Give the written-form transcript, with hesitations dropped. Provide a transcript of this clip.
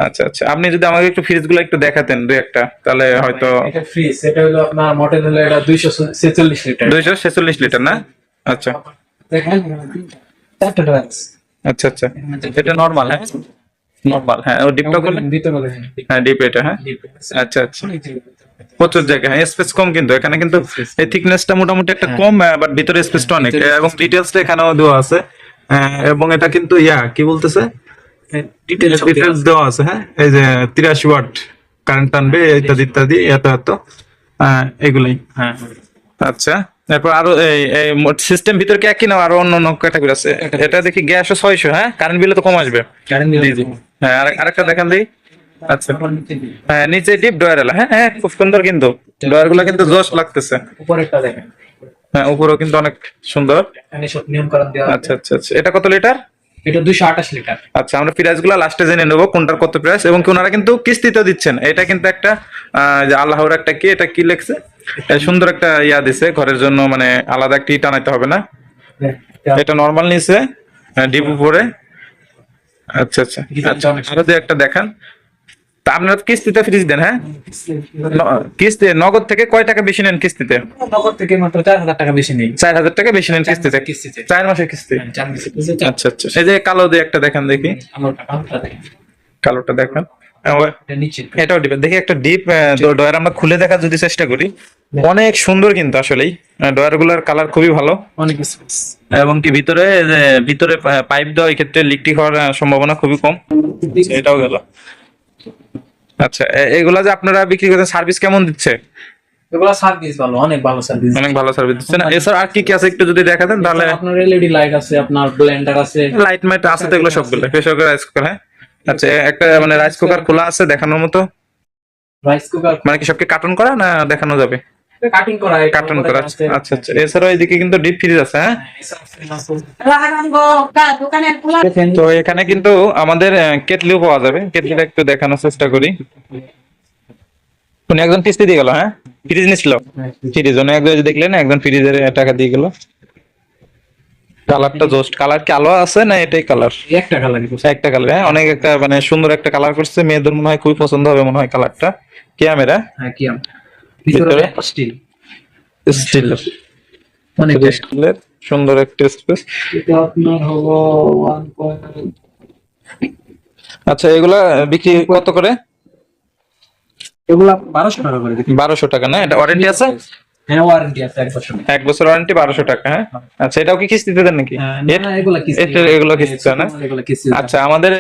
আচ্ছা আচ্ছা, আপনি যদি আমাকে একটু ফ্রিজ গুলো একটু দেখাতেন দুই একটা, তাহলে হয়তো। এটা ফ্রিজ, এটা হলো আপনার মডেল হলো এটা 246 লিটার। 246 লিটার না? আচ্ছা দেখেন চারটা ডয়ার আছে। আচ্ছা আচ্ছা, এটা নরমাল? হ্যাঁ নরমাল, হ্যাঁ ও ডিপটা করলে। ভিতরে বলে হ্যাঁ ডিপ এটা, হ্যাঁ আচ্ছা আচ্ছা, প্রচুর জায়গা, হ্যাঁ স্পেস কম কিন্তু এখানে, কিন্তু এই থিকনেসটা মোটামুটি একটা কম, বাট ভিতরে স্পেসটা অনেক, এবং ডিটেলসটা এখানেও দেওয়া আছে। এবং এটা কিন্তু কি বলতেছে, ডিটেলস দেওয়া আছে। হ্যাঁ এই যে 83 ওয়াট কারেন্ট টানবে ইত্যাদি ইত্যাদি, এত এত এগুলাই। হ্যাঁ আচ্ছা, তারপর আরো এই সিস্টেম ভিতরে কি একই না আরো অন্য অন্য ক্যাটাগরি আছে? এটা দেখি গ্যাসও 600, হ্যাঁ কারেন্ট বিলে তো কম আসবে। কারেন্ট জি জি, হ্যাঁ আরেকটা দেখান দিই। আচ্ছা হ্যাঁ, নিচে ডিপ ডয়ার এলা, হ্যাঁ হ্যাঁ খুব সুন্দর, কিন্তু ডয়ার গুলা কিন্তু জোশ লাগতেছে। উপরেরটা দেখেন, হ্যাঁ উপরেও কিন্তু অনেক সুন্দর। এখানে সব নিয়ম কানুন দেওয়া আছে। আচ্ছা আচ্ছা আচ্ছা, এটা কত লিটার? এটা 228 লিটার। আচ্ছা, আমরা প্রাইস গুলা লাস্টে জেনে নেবো কোনটার কত প্রাইস, এবং কি ওনারা কিন্তু কিস্তিতে দিচ্ছেন। এটা কিন্তু একটা যে আল্লাহর একটা কি, এটা কি লেখছে, সুন্দর একটা দিছে ঘরের জন্য, মানে আলাদা একটা টানাইতে হবে না। এটা নরমাল নিছে, ডিপ উপরে। আচ্ছা আচ্ছা আচ্ছা, আরো দুই একটা দেখান। তা আপনারা কিস্তিতে ফ্রিজ দেন? হ্যাঁ কিস্তি নগদ থেকে কয় টাকা বেশি নেন কিস্তিতে? নগদ থেকে মাত্র 4000 টাকা বেশি নেই। 4000 টাকা বেশি নেন কিস্তিতে? কিস্তিতে 4 মাসের কিস্তি। 4 মাসে। আচ্ছা আচ্ছা, এই যে কালো দিয়ে একটা দেখান দেখি, আমার টাকা দেখেন, কালোটা দেখান। এটা নিচে এটাও ডিপ, দেখি একটা ডিপ ডয়ার আমরা খুলে দেখার যদি চেষ্টা করি, অনেক সুন্দর কিন্তু আসলেই ডয়ার গুলার কালার খুবই ভালো, অনেক এবং কি ভিতরে পাইপ দেওয়া, এই ক্ষেত্রে লিকটি হওয়ার সম্ভাবনা খুবই কম। এটাও গেল। আচ্ছা, এগুলা যে আপনারা বিক্রি করছেন, সার্ভিস কেমন দিচ্ছে? এগুলো সার্ভিস ভালো, অনেক ভালো সার্ভিস। অনেক ভালো সার্ভিস দিচ্ছে না? এছাড়া আর কি কি আছে একটু যদি দেখাতেন তাহলে। আপনার এলইডি লাইট আছে, আপনার ব্লেন্ডার আছে, লাইট মাইট আছে তো, এগুলো সবগুলো প্রেসার কুকার, রাইস কুকার। হ্যাঁ আচ্ছা, একটা মানে রাইস কুকার খোলা আছে দেখানোর মতো, রাইস কুকার মানে কি সবকে কার্টুন করা না দেখানো যাবে? কাটিং করা, কার্টুন করা, আচ্ছা আচ্ছা। এছাড়াও এদিকে কিন্তু ডিপ ফ্রিজ আছে। হ্যাঁ তো এখানে কিন্তু আমাদের কেটলিও পাওয়া যাবে, কেটলিটা একটু দেখানোর চেষ্টা করি। উনি একজন কিস্তি দিয়ে গেল, হ্যাঁ ফ্রিজ নিছিল, ফ্রিজ উনি একজন দেখলেন, একজন ফ্রিজের টাকা দিয়ে গেল। কালারটা জোস্ট, কালার কি আলো আছে না এটাই কালার? একটা কালার, একটা কালার, হ্যাঁ অনেক একটা মানে সুন্দর একটা কালার করছে, মেয়েদের মনে হয় খুবই পছন্দ হবে মনে হয় কালারটা। ক্যামেরা হ্যাঁ কি ভিতরে স্টিল, স্টিল, অনেক স্টিলের সুন্দর একটা স্পেস। এটা আপনার হলো 1. আচ্ছা, এগুলা বিক্রি কত করে? এগুলা 1200 টাকা করে দিচ্ছি। 1200 টাকা না? এটা ওয়ারেন্টি আছে? হ্যাঁ ওয়ারেন্টি আছে 1 বছর। 1 বছর ওয়ারেন্টি, 1200 টাকা। হ্যাঁ আচ্ছা, এটাও কি কিস্তিতে দেন নাকি? না এগুলা কিস্তি, এগুলো কিস্তিতে না? এগুলা কিস্তি। আচ্ছা, আমাদের